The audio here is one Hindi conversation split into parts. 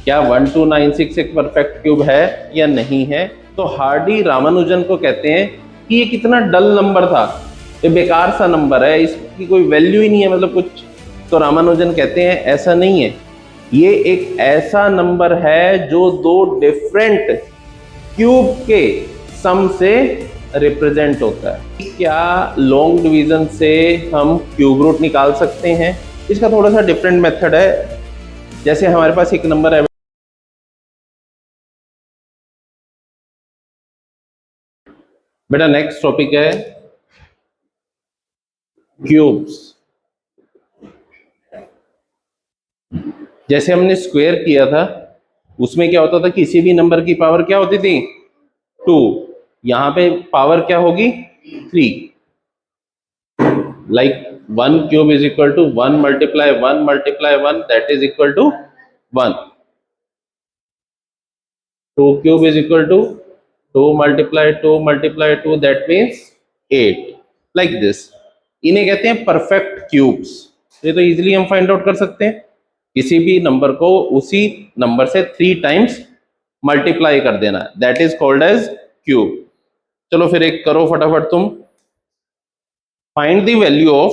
क्या 1296 एक परफेक्ट क्यूब है या नहीं है? तो हार्डी रामानुजन को कहते हैं कि ये कितना डल नंबर था, ये बेकार सा नंबर है, इसकी कोई वैल्यू ही नहीं है, मतलब कुछ। तो रामानुजन कहते हैं ऐसा नहीं है, ये एक ऐसा नंबर है जो दो डिफरेंट क्यूब के सम से रिप्रेजेंट होता है। क्या लॉन्ग डिवीजन से हम क्यूब रूट निकाल सकते हैं? इसका थोड़ा सा डिफरेंट मेथड है। जैसे हमारे पास एक नंबर है, बेटा नेक्स्ट टॉपिक है क्यूब्स। जैसे हमने स्क्वायर किया था, उसमें क्या होता था, किसी भी नंबर की पावर क्या होती थी, 2। यहां पे पावर क्या होगी, 3। Like 1 cube is equal to 1 multiply 1 multiply 1, that is equal to 1। 2 cube is equal to 2 multiply 2 multiply 2, that means 8। Like this, इन्हें कहते हैं परफेक्ट क्यूब्स। ये तो इजीली हम फाइंड आउट कर सकते हैं, किसी भी नंबर को उसी नंबर से 3 टाइम्स मल्टीप्लाई कर देना, that is called as cube. चलो फिर एक करो फटाफट तुम, find the value of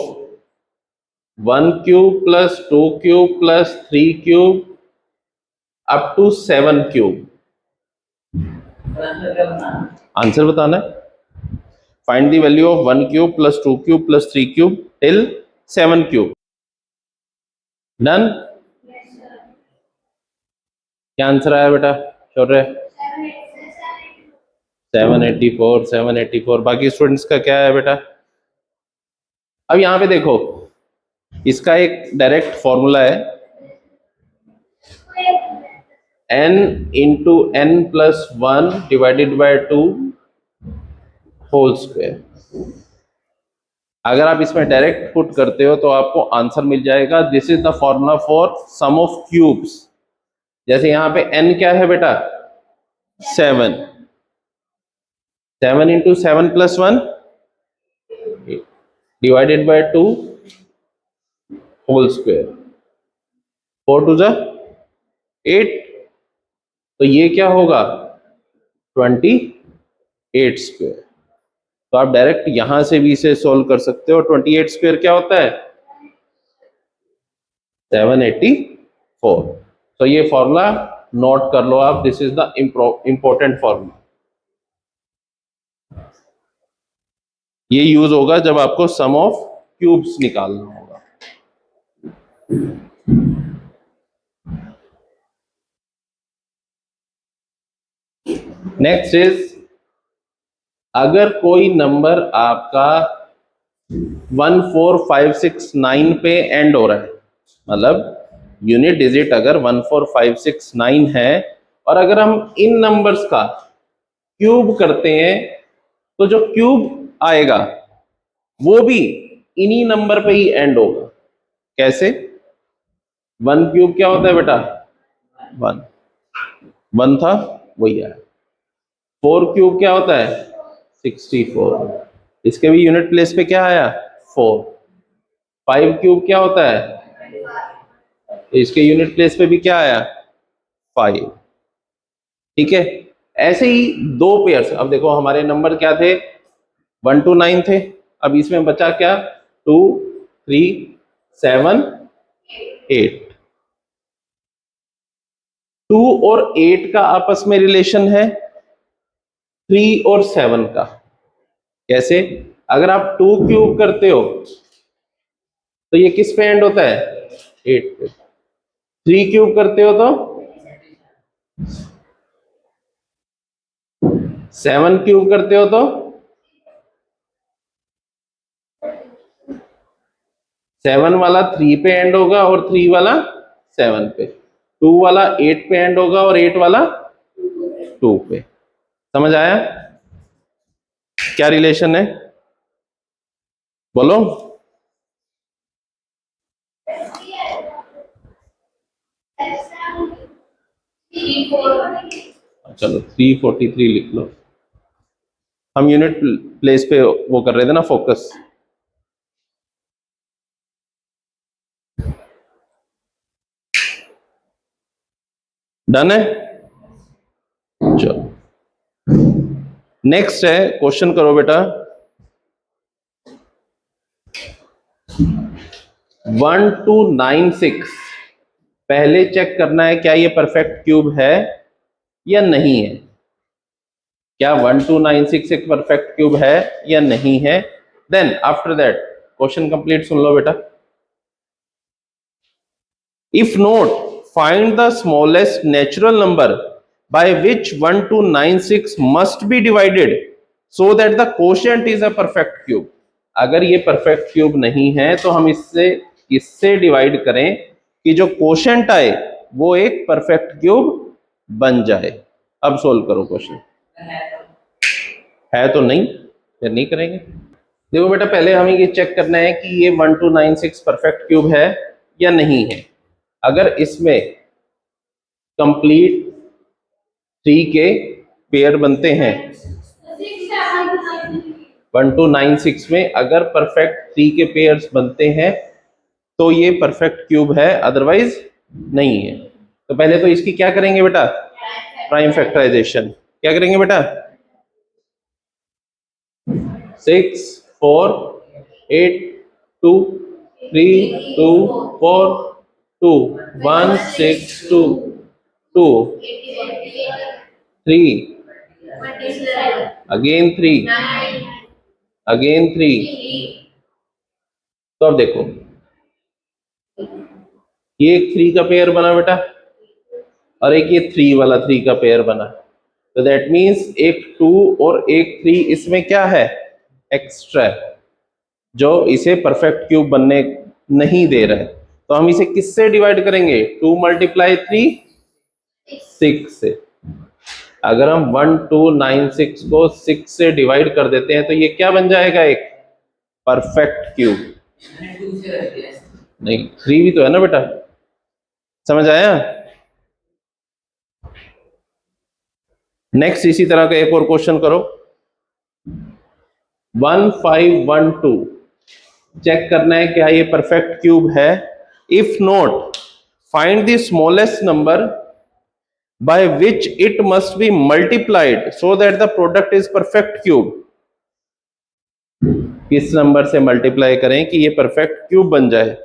1 cube plus 2 cube plus 3 cube up to 7 cube. Answer बताना है। Find the value of 1 cube plus 2 cube plus 3 cube till 7 cube. Done? क्या आंसर आया बेटा शौर्य? 784, 784। बाकी स्टूडेंट्स का क्या है बेटा? अब यहां पे देखो, इसका एक डायरेक्ट फॉर्मूला है, n into n plus 1 divided by 2 whole square. अगर आप इसमें डायरेक्ट पुट करते हो तो आपको आंसर मिल जाएगा। This is the formula for sum of cubes. जैसे यहां पे n क्या है बेटा, 7। 7 into 7 plus 1 divided by 2 whole square. 4 टू जा 8, तो ये क्या होगा, 28 स्क्वायर। तो आप डायरेक्ट यहां से भी इसे सोल्व कर सकते हो। 28 स्क्वायर क्या होता है, 784। तो ये फॉर्मूला नोट कर लो आप, this is the important formula. ये यूज होगा जब आपको सम ऑफ क्यूब्स निकालना होगा। नेक्स्ट इज, अगर कोई नंबर आपका 14569 पे एंड हो रहा है, मतलब यूनिट डिजिट अगर 14569 है, और अगर हम इन नंबर्स का क्यूब करते हैं तो जो क्यूब आएगा वो भी इन्हीं नंबर पे ही एंड होगा। कैसे? 1 क्यूब क्या होता है बेटा, 1। 1 था, वही आया। 4 क्यूब क्या होता है, 64। इसके भी यूनिट प्लेस पे क्या आया, 4। 5 क्यूब क्या होता है, इसके यूनिट प्लेस पे भी क्या आया, 5। ठीक है, ऐसे ही दो पेयर्स। अब देखो हमारे नंबर क्या थे, 1 to 9 थे। अब इसमें बचा क्या, 2, 3, 7, 8। 2 और 8 का आपस में रिलेशन है 3 और 7 का। कैसे? अगर आप 2 क्यूब करते हो तो ये किस पे एंड होता है, 8 पे। 3 क्यूब करते हो तो 7 क्यूब करते हो तो 7 वाला 3 पे एंड होगा और 3 वाला 7 पे। 2 वाला 8 पे एंड होगा और 8 वाला 2 पे। समझ आया क्या रिलेशन है, बोलो? चलो 343 लिख लो। हम यूनिट प्लेस पे वो कर रहे थे ना फोकस। डन है। चलो नेक्स्ट है, क्वेश्चन करो बेटा। 1296 पहले चेक करना है क्या ये परफेक्ट क्यूब है या नहीं है। क्या 1296 एक परफेक्ट क्यूब है या नहीं है। Then after that question complete सुन लो बेटा। If note find the smallest natural number by which 1296 must be divided so that the quotient is a perfect cube. अगर ये परफेक्ट क्यूब नहीं है तो हम इससे किससे डिवाइड करें कि जो कोशेंट आए वो एक परफेक्ट क्यूब बन जाए। अब सोल्व करो क्वेश्चन। है तो नहीं, फिर नहीं करेंगे। देखो बेटा पहले हमें ये चेक करना है कि ये 1296 परफेक्ट क्यूब है या नहीं है। अगर इसमें कंप्लीट 3 के पेयर बनते हैं, 1296 में अगर परफेक्ट 3 के पेयर्स बनते हैं तो ये परफेक्ट क्यूब है, अदरवाइज नहीं है। तो पहले तो इसकी क्या करेंगे बेटा, प्राइम फैक्टराइजेशन। क्या करेंगे बेटा, 6 4 8 2 3 2 4 2 1 6 2 2 3 अगेन 3 अगेन 3। तो अब देखो ये एक 3 का पेयर बना बेटा और एक ये 3 वाला 3 का पेयर बना। तो दैट मीन्स एक 2 और एक 3 इसमें क्या है, एक्स्ट्रा, जो इसे परफेक्ट क्यूब बनने नहीं दे रहा है। तो हम इसे किससे डिवाइड करेंगे, 2 × 3 6 से। अगर हम 1296 को 6 से डिवाइड कर देते हैं तो ये क्या बन जाएगा, एक परफेक्ट क्यूब। नहीं 3 भी तो है ना बेटा, समझ आया। नेक्स्ट इसी तरह का एक और क्वेश्चन करो। 1512 चेक करना है क्या ये परफेक्ट क्यूब है। If not find the smallest number by which it must be multiplied so that the product is perfect cube. किस नंबर से मल्टीप्लाई करें कि ये परफेक्ट क्यूब बन जाए।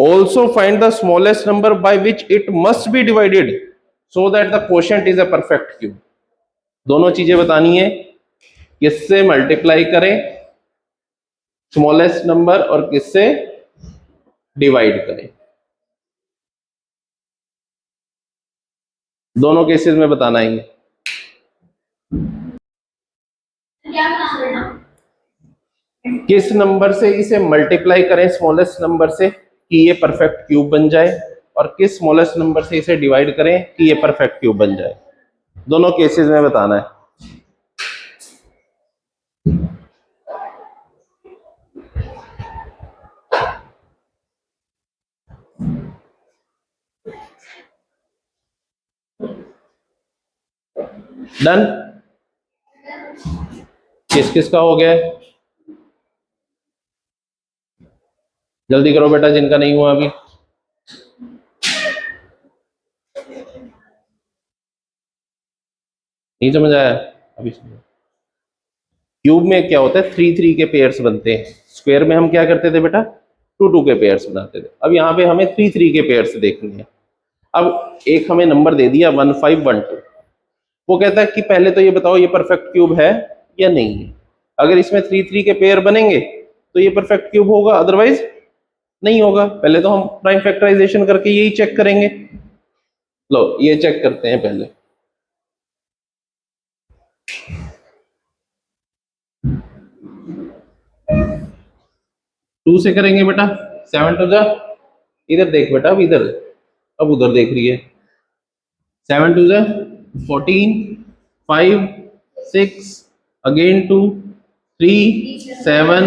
Also find the smallest number by which it must be divided so that the quotient is a perfect cube. दोनों चीजें बतानी है, किससे मल्टीप्लाई करें स्मॉलेस्ट नंबर और किससे डिवाइड करें। दोनों केसेस में बताना है। किस नंबर से इसे मल्टीप्लाई करें स्मॉलेस्ट नंबर से कि ये परफेक्ट क्यूब बन जाए, और किस स्मॉलेस्ट नंबर से इसे डिवाइड करें कि ये परफेक्ट क्यूब बन जाए। दोनों केसेस में बताना है। डन, किस किस का हो गया, जल्दी करो बेटा जिनका नहीं हुआ अभी। नहीं समझ आया अभी। क्यूब में क्या होता है, 3 3 के पेयर्स बनते हैं। स्क्वायर में हम क्या करते थे बेटा, 2 2 के पेयर्स बनाते थे। अब यहाँ पे हमें 3 3 के पेयर्स देखने हैं। अब एक हमें नंबर दे दिया 1512, वो कहता है कि पहले तो ये बताओ ये परफेक्ट क्यूब है या नहीं है। अगर इसमें 3 3 के पेयर बनेंगे तो ये परफेक्ट क्यूब होगा, अदरवाइज नहीं होगा। पहले तो हम प्राइम फैक्टराइजेशन करके यही चेक करेंगे। लो ये चेक करते हैं पहले। टू से करेंगे बेटा, 7 टू जा, इधर देख बेटा, अब इधर, अब उधर देख रही है। 7 टू जा 14, 5 6 अगेन 2 3 7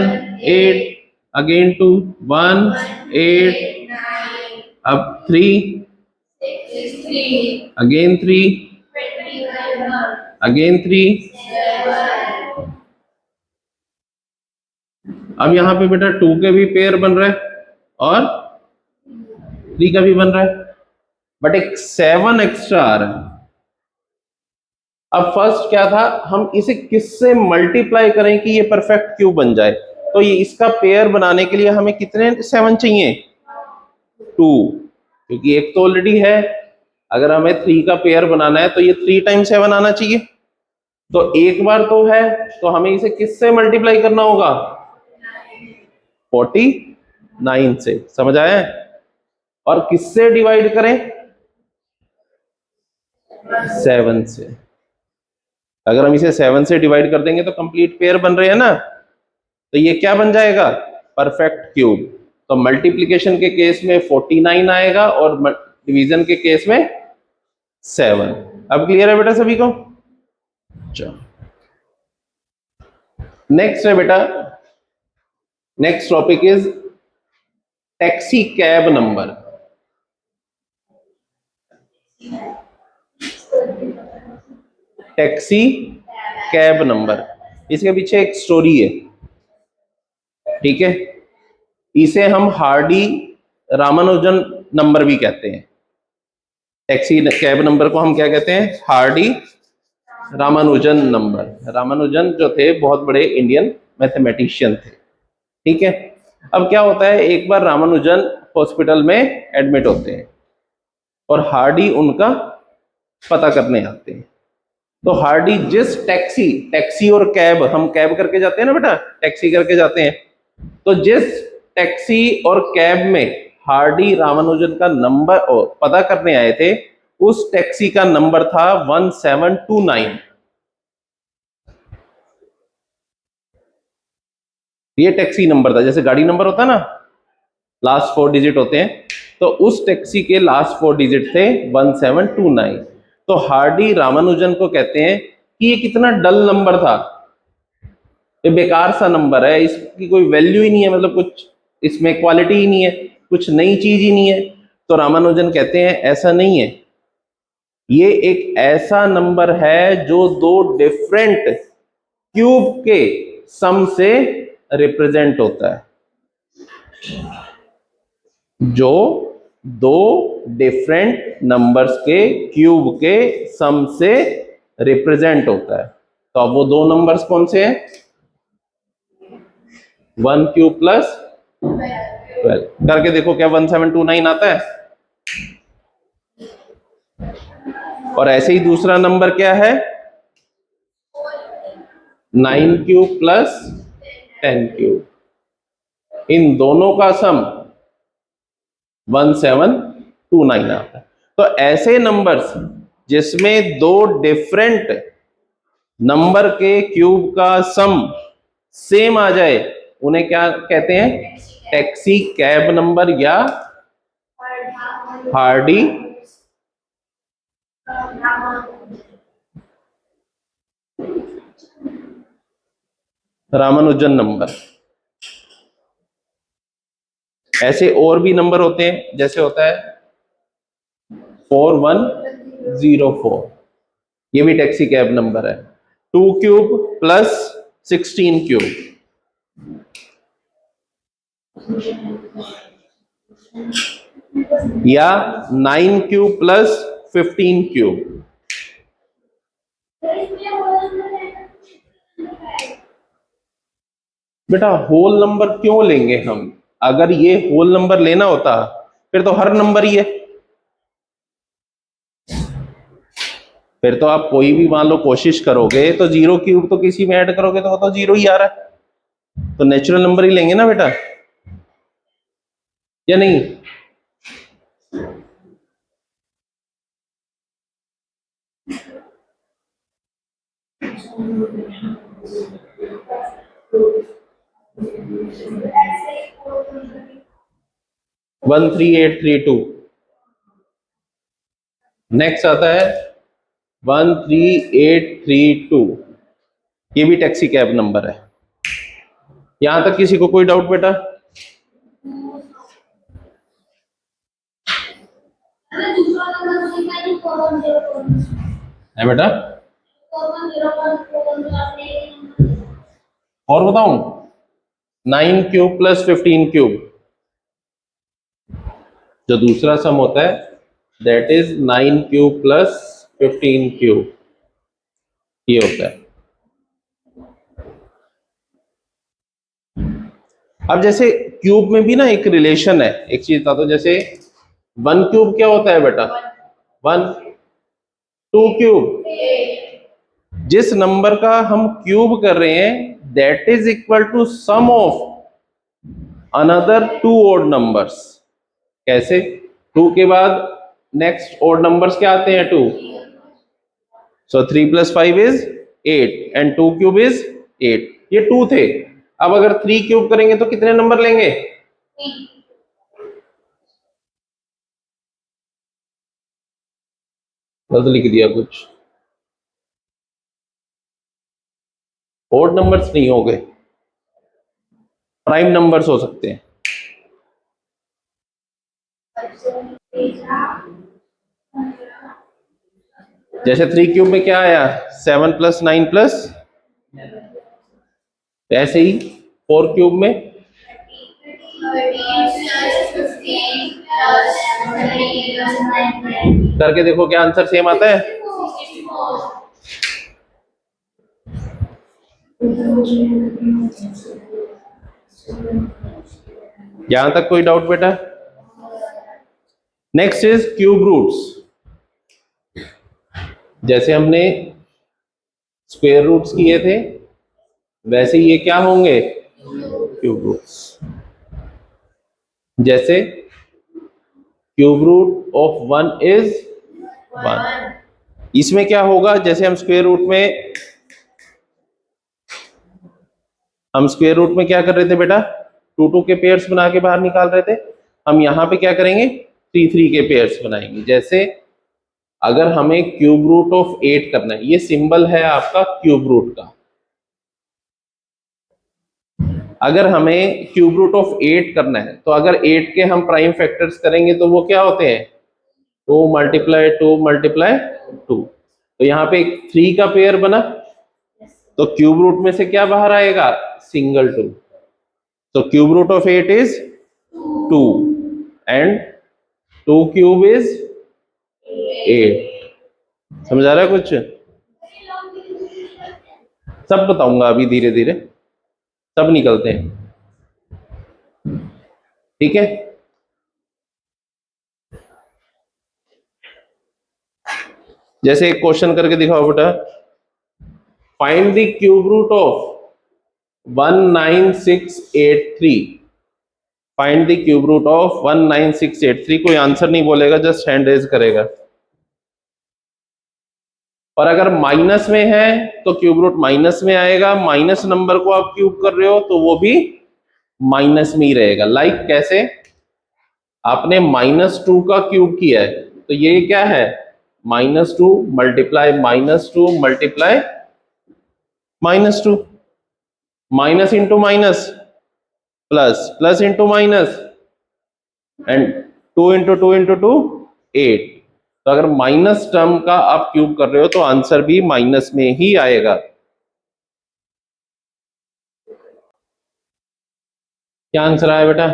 8 अगेन 2 1 8 अब 3 अगेन 3 अगेन 3। अब यहाँ पे बेटा 2 के भी पेयर बन रहा है और 3 का भी बन रहा है। बट एक 7 एक्स्ट्रा आ रहा है। अब फर्स्ट क्या था, हम इसे किससे मल्टीप्लाई करें कि ये परफेक्ट क्यूब बन जाए। तो ये इसका पेयर बनाने के लिए हमें कितने 7 चाहिए, 2, क्योंकि एक तो ऑलरेडी है। अगर हमें 3 का पेयर बनाना है तो ये 3 टाइम्स 7 आना चाहिए। तो एक बार तो है, तो हमें इसे किससे मल्टीप्लाई करना होगा, 49 से। समझ आया है? और किससे डिवाइड करें, 7 से। अगर हम इसे 7 से डिवाइड कर देंगे तो कंप्लीट पेयर बन रहे हैं ना, तो ये क्या बन जाएगा, परफेक्ट क्यूब। तो मल्टीप्लिकेशन के केस में 49 आएगा और डिवीजन के केस में 7। अब क्लियर है बेटा सभी को? चलो नेक्स्ट है बेटा, next topic is taxi cab number. Taxi cab number, इसके पीछे एक स्टोरी है, ठीक है। इसे हम हार्डी रामानुजन नंबर भी कहते हैं। टैक्सी कैब नंबर को हम क्या कहते हैं, हार्डी रामानुजन नंबर। रामानुजन जो थे बहुत बड़े इंडियन मैथमेटिशियन थे, ठीक है। अब क्या होता है, एक बार रामानुजन हॉस्पिटल में एडमिट होते हैं और हार्डी उनका पता करने आते हैं। तो हार्डी जिस टैक्सी, टैक्सी और कैब, हम कैब करके जाते हैं ना बेटा, टैक्सी करके जाते हैं, तो जिस टैक्सी और कैब में हार्डी रामानुजन का नंबर पता करने आए थे, उस टैक्सी का नंबर था 1729। ये टैक्सी नंबर था, जैसे गाड़ी नंबर होता है ना, लास्ट 4 डिजिट होते हैं, तो उस टैक्सी के लास्ट 4 डिजिट थे 1729। तो हार्डी रामानुजन को कहते हैं कि ये कितना डल नंबर था, ये बेकार सा नंबर है, इसकी कोई वैल्यू ही नहीं है, मतलब कुछ इसमें क्वालिटी ही नहीं है, कुछ नई चीज ही नहीं है। तो रामानुजन कहते हैं ऐसा नहीं है, ये एक ऐसा नंबर है जो दो डिफरेंट क्यूब के सम से रिप्रेजेंट होता है, जो दो डिफरेंट नंबर्स के क्यूब के सम से रिप्रेजेंट होता है। तो अब वो दो नंबर्स कौन से हैं, 1 क्यूब प्लस 12। करके देखो क्या 1729 आता है। और ऐसे ही दूसरा नंबर क्या है, 9 क्यूब प्लस 10 क्यूब। इन दोनों का सम 1729 आता है। तो ऐसे नंबर्स जिसमें दो डिफरेंट नंबर के क्यूब का सम सेम आ जाए, उन्हें क्या कहते हैं, टैक्सी कैब नंबर या हार्डी रामानुजन नंबर। ऐसे और भी नंबर होते हैं, जैसे होता है 4104, ये भी टैक्सी कैब नंबर है। 2 क्यूब प्लस 16 क्यूब, या 9 क्यूब प्लस 15 क्यूब। बेटा होल नंबर क्यों लेंगे हम, अगर ये होल नंबर लेना होता फिर तो हर नंबर ही है, फिर तो आप कोई भी मान लो कोशिश करोगे तो 0 क्यूब तो किसी में ऐड करोगे तो वो तो 0 ही आ रहा है, तो नेचुरल नंबर ही लेंगे ना बेटा, या नहीं। वन 3832। नेक्स्ट आता है 13832, ये भी टैक्सी कैब नंबर है। यहां तक किसी को कोई डाउट बेटा? है बेटा? और बताऊं, 9 क्यूब प्लस 15 क्यूब, जो दूसरा सम होता है that is 9 cube plus 15 cube, ये होता है। अब जैसे क्यूब में भी ना एक रिलेशन है, एक चीज बता दो, जैसे 1 क्यूब क्या होता है बेटा? 1। 2 क्यूब, जिस नंबर का हम क्यूब कर रहे हैं that is equal to sum of another 2 odd numbers. कैसे? 2 के बाद नेक्स्ट ओड नंबर्स क्या आते हैं? 2। सो 3 plus 5 is 8 and 2 cube is 8। ये 2 थे। अब अगर 3 क्यूब करेंगे तो कितने नंबर लेंगे? गलत लिख दिया कुछ, ओड नंबर्स नहीं हो गए, प्राइम नंबर्स हो सकते हैं। जैसे 3 क्यूब में क्या आया? 7 प्लस 9 प्लस, ऐसे ही 4 क्यूब में करके देखो क्या आंसर सेम आता है। यहां तक कोई डाउट बेटा? Next is cube roots. जैसे हमने स्क्वायर रूट्स किए थे वैसे ये क्या होंगे? Cube roots. जैसे क्यूब रूट ऑफ 1 इज 1। इसमें क्या होगा? जैसे हम स्क्वायर रूट में क्या कर रहे थे बेटा? 2 2 के पेयर्स बना के बाहर निकाल रहे थे। हम यहां पे क्या करेंगे? 3 3 के पेयर्स बनाएंगे। जैसे अगर हमें क्यूब रूट ऑफ 8 करना है, ये सिंबल है आपका क्यूब रूट का। अगर हमें क्यूब रूट ऑफ 8 करना है तो अगर 8 के हम प्राइम फैक्टर्स करेंगे तो वो क्या होते हैं? 2 मल्टीप्लाई 2 मल्टीप्लाई 2। तो यहाँ पे एक 3 का पेयर बना, तो क्यूब रूट में से क्या बाहर आएगा? सिंगल 2। तो cube root of 8 is 2 and 2 cube is 8। समझ आ रहा है कुछ? सब बताऊंगा अभी धीरे धीरे, सब निकलते हैं। ठीक है, जैसे एक क्वेश्चन करके दिखाओ बेटा। Find the cube root of 19683। Find the cube root of 19683। कोई आंसर नहीं बोलेगा, जस्ट हैंड रेज करेगा। और अगर माइनस में है तो क्यूब रूट माइनस में आएगा, माइनस नंबर को आप क्यूब कर रहे हो तो वो भी माइनस में ही रहेगा। लाइक कैसे? आपने -2 का क्यूब किया है तो ये क्या है? -2 multiply -2 multiply -2, minus into minus plus, plus into minus and 2 into 2 into 2 8। तो अगर माइनस टर्म का आप क्यूब कर रहे हो तो आंसर भी माइनस में ही आएगा। क्या आंसर आया बेटा?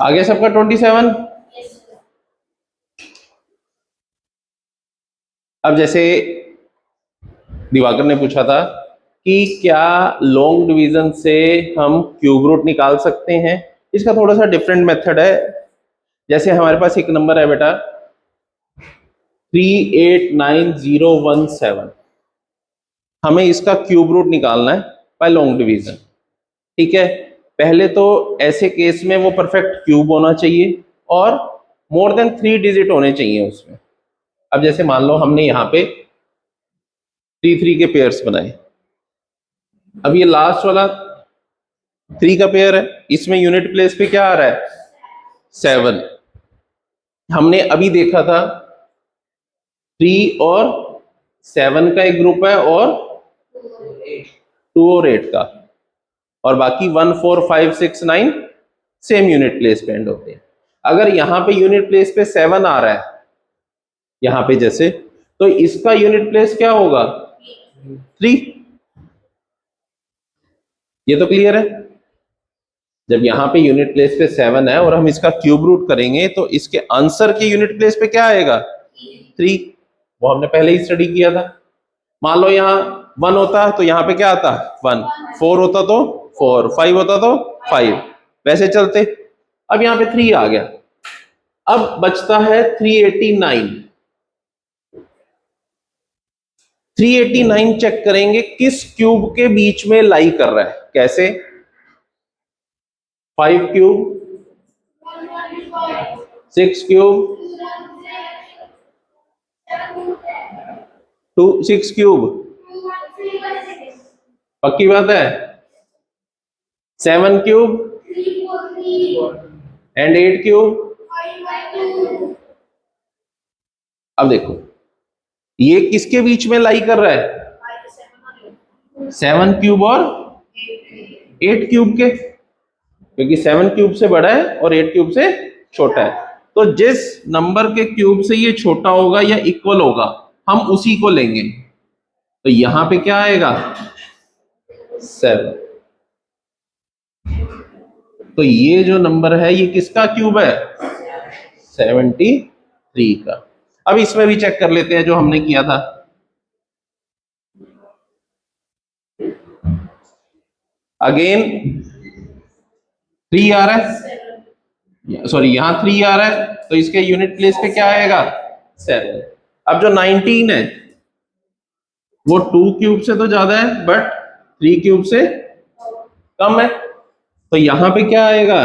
आगे सबका 27। अब जैसे दिवाकर ने पूछा था कि क्या लॉन्ग डिवीजन से हम क्यूब रूट निकाल सकते हैं? इसका थोड़ा सा डिफरेंट मेथड है। जैसे हमारे पास एक नंबर है बेटा 389017, हमें इसका क्यूब रूट निकालना है बाय लॉन्ग डिवीजन। ठीक है, पहले तो ऐसे केस में वो परफेक्ट क्यूब होना चाहिए और मोर देन 3 डिजिट होने चाहिए उसमें। अब जैसे मान लो हमने यहाँ पे 3 3 के पेयर्स बनाए। अब ये लास्ट वाला 3 का पेयर है, इसमें यूनिट प्लेस पे क्या आ रहा है? 7। हमने अभी देखा था 3 और 7 का एक ग्रुप है और 2 और 8 का, और बाकी 1 4 5 6 9 सेम यूनिट प्लेस पे एंड होते हैं। अगर यहाँ पे यूनिट प्लेस पे 7 आ रहा है यहाँ पे जैसे, तो इसका यूनिट प्लेस क्या होगा? 3। ये तो क्लियर है। जब यहाँ पे यूनिट प्लेस पे 7 है और हम इसका क्यूब रूट करेंगे तो इसके आंसर के यूनिट प्लेस पे क्या आएगा? 3। वो हमने पहले ही स्टडी किया था। मान लो यहाँ 1 होता तो यहाँ पे क्या आता? 1। 4 होता तो 4, 5 होता तो 5, वैसे चलते। अब यहाँ पे 3 आ गया। अब बचता है 389। 389 चेक करेंगे किस क्यूब के बीच में लाई कर रहा है। कैसे? 5 क्यूब, 6 क्यूब, 6 क्यूब, पक्की बात है। 7 क्यूब एंड 8 क्यूब। अब देखो ये किसके बीच में लाई कर रहा है? 7 क्यूब और 8 क्यूब के, क्योंकि 7 क्यूब से बड़ा है और 8 क्यूब से छोटा है। तो जिस नंबर के क्यूब से ये छोटा होगा या इक्वल होगा हम उसी को लेंगे। तो यहां पे क्या आएगा? 7। तो ये जो नंबर है ये किसका क्यूब है? 73 का। अब इसमें भी चेक कर लेते हैं जो हमने किया था। अगेन 3 आ रहा है, सॉरी यहाँ 3 आ रहा है, तो इसके यूनिट प्लेस पे क्या आएगा? 7। अब जो 19 है वो 2 क्यूब से तो ज्यादा है बट 3 क्यूब से कम है, तो यहां पे क्या आएगा?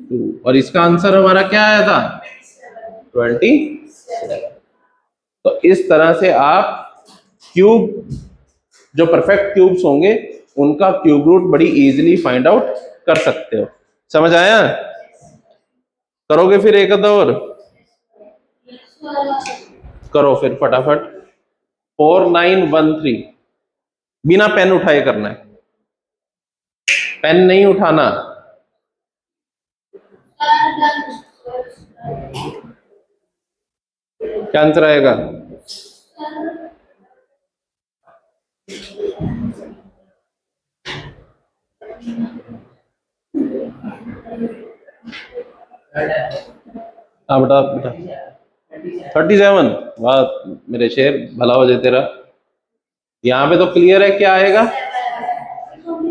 2। और इसका आंसर हमारा क्या आया था? 27। तो इस तरह से आप क्यूब, जो परफेक्ट क्यूब्स होंगे उनका क्यूब रूट बड़ी इजीली फाइंड आउट कर सकते हो। समझ आया? करोगे फिर एक आधा और? करो फिर फटाफट। 4913 बिना पेन उठाए करना है, पेन नहीं उठाना। क्या आंसर आएगा? हाँ बेटा बेटा 37। वाह मेरे शेर, भला हो जाए तेरा। यहाँ पे तो क्लियर है क्या आएगा।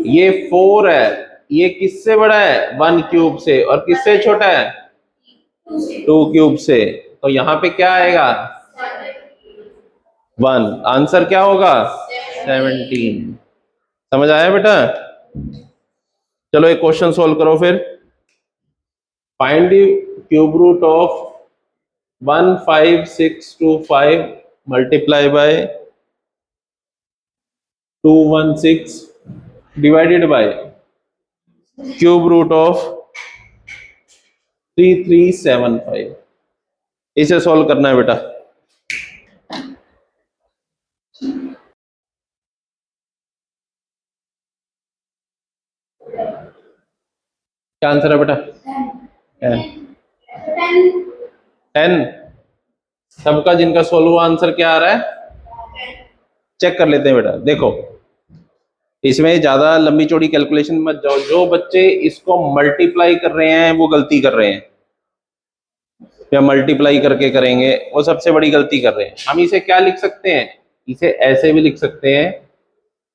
ये 4 है, ये किससे बड़ा है? 1 क्यूब से, और किससे छोटा है? 2 क्यूब से। तो यहाँ पे क्या आएगा? 1। आंसर क्या होगा? 17। समझ आया बेटा? चलो एक क्वेश्चन सोल्व करो फिर। Find the cube root of 15625 multiply by 216 divided by cube root of 3375। इसे सॉल्व करना है बेटा। क्या आंसर है बेटा? 10। सबका जिनका सोल्व हुआ आंसर क्या आ रहा है? चेक कर लेते हैं बेटा। देखो इसमें ज्यादा लंबी चौड़ी कैलकुलेशन मत जाओ। जो बच्चे इसको मल्टीप्लाई कर रहे हैं वो गलती कर रहे हैं, या मल्टीप्लाई करके करेंगे वो सबसे बड़ी गलती कर रहे हैं। हम इसे क्या लिख सकते हैं? इसे ऐसे भी लिख सकते हैं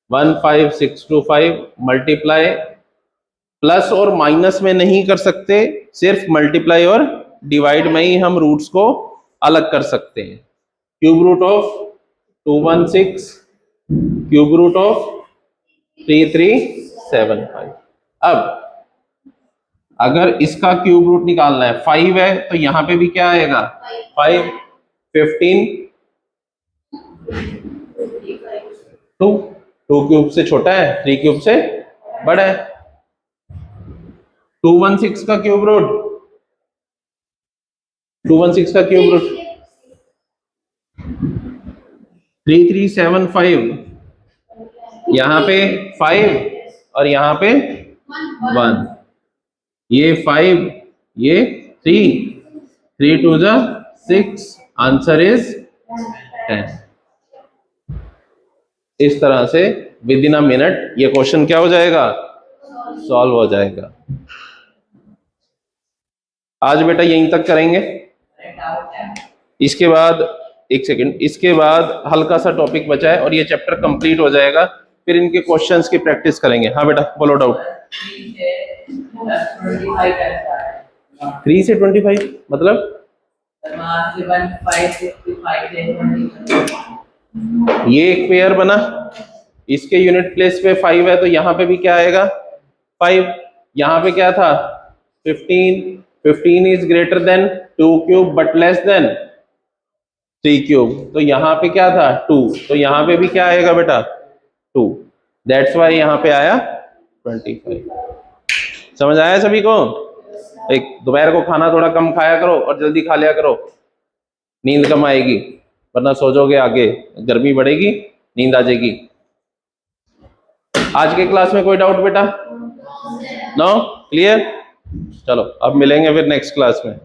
15625 मल्टीप्लाई, प्लस और माइनस में नहीं कर सकते, सिर्फ मल्टीप्लाई और डिवाइड में ही हम रूट्स को अलग कर सकते हैं। Cube root of 216 cube root of 3375। अब अगर इसका क्यूब रूट निकालना है, 5 है तो यहां पे भी क्या आएगा? 5। 15 2। 2 क्यूब से छोटा है, 3 क्यूब से बड़ा है। 216 का क्यूब रूट, 216 का क्यूब रूट 3375, यहाँ पे 5 और यहाँ पे 1, ये 5, ये 3 2 जा 6, आंसर इज 10। इस तरह से विद इन अ मिनट ये क्वेश्चन क्या हो जाएगा, सॉल्व हो जाएगा। आज बेटा यहीं तक करेंगे, इसके बाद एक सेकंड, इसके बाद हल्का सा टॉपिक बचा है और ये चैप्टर कंप्लीट हो जाएगा, फिर इनके क्वेश्चंस की प्रैक्टिस करेंगे। हाँ बेटा बोलो डाउट। 3 से 25 मतलब ये एक पेयर बना, इसके यूनिट प्लेस पे 5 है तो यहाँ पे भी क्या आएगा 5, यहाँ पे क्या था 15, 15 is greater than 2 cube but less than 3 cube, तो यहाँ पे क्या था 2, तो यहाँ पे भी क्या आएगा बेटा 2, दैट्स वाई यहाँ पे आया 25। समझ आया सभी को? एक दोपहर को खाना थोड़ा कम खाया करो और जल्दी खा लिया करो, नींद कम आएगी, वरना सो जाओगे आगे, गर्मी बढ़ेगी, नींद आ जाएगी। आज के क्लास में कोई डाउट बेटा? नो? क्लियर? चलो अब मिलेंगे फिर नेक्स्ट क्लास में।